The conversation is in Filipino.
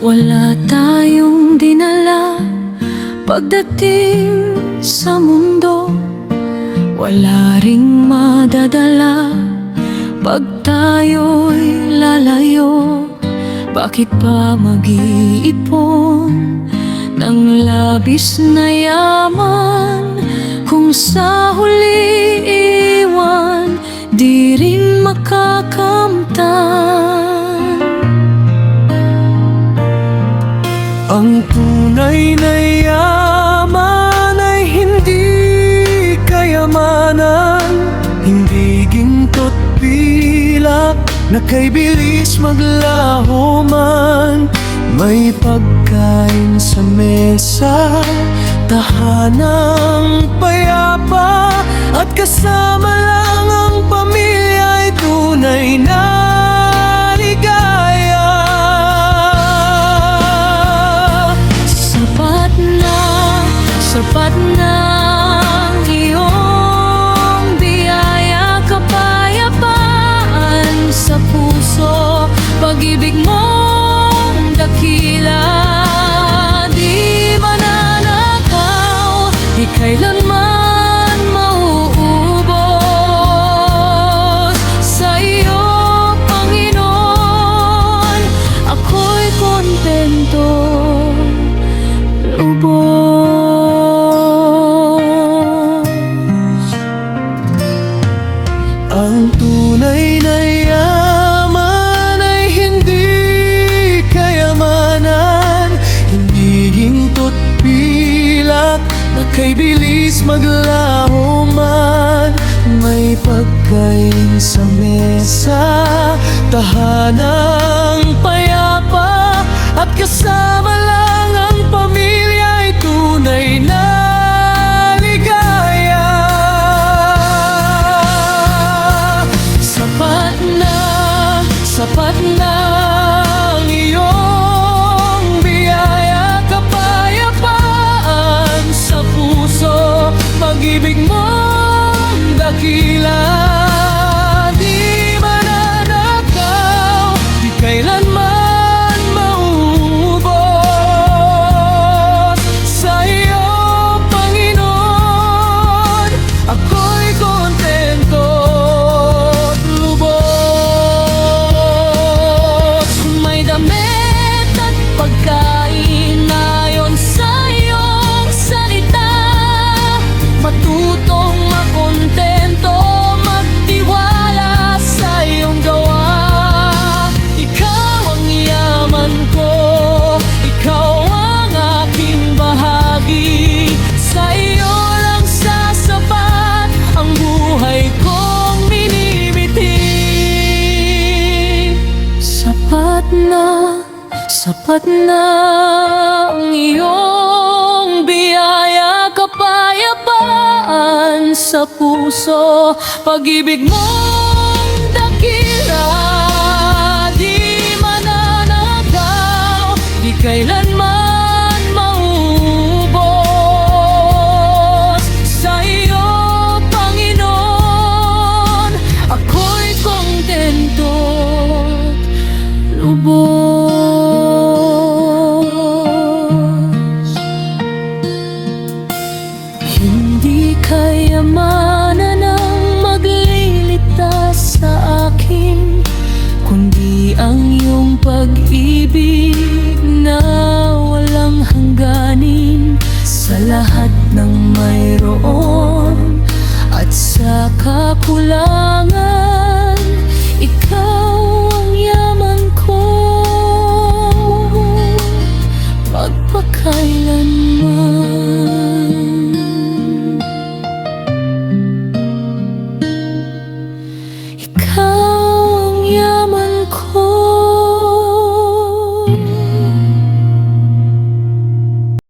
Wala tayong dinala pagdating sa mundo, wala ring madadala pag tayo'y lalayo. Bakit pa mag-iipon ng labis na yaman kung sa huli iwan di rin makakamtan? Ang tunay na yaman ay hindi kayamanan, hindi ginto't pilak na kay bilis maglaho man. May pagkain sa mesa, tahanang payapa, at kasama lang ang pamilya ay tunay na ligaya. Sapat na ang iyong biyaya, kapayapaan sa puso, pag-ibig mong dakila, di mananakaw, di kailanman mauubos. Sa iyo, Panginoon, ako'y kontento, lubos. Ang tunay na yaman ay hindi kayamanan, hindi ginto't pilak na kay bilis maglaho man. May pagkain sa mesa, tahanang payapa, at kasama lang ang pamilya ay tunay na ligaya. Sapat na ang iyong biyaya, kapayapaan sa puso, pag-ibig mong dakila, di mananakaw, di kailanman mauubos. Sa iyo, Panginoon, ako'y kontento, lubos. Damit at pagkain ayon sa iyong salita, matutong makontento, magtiwala sa iyong gawa. Ikaw ang yaman ko, ikaw ang aking bahagi, sa iyo lang sasapat ang buhay kong minimiti. Sapat na ang iyong biyaya, kapayapaan sa puso, pag-ibig mong dakila, di mananakaw, di kailanman mauubos. Sa iyo, Panginoon, ako'y kontento, lubos. Hindi kayamanan ang magliligtas sa akin, kundi ang iyong pag-ibig na walang hangganin. Sa lahat ng mayroon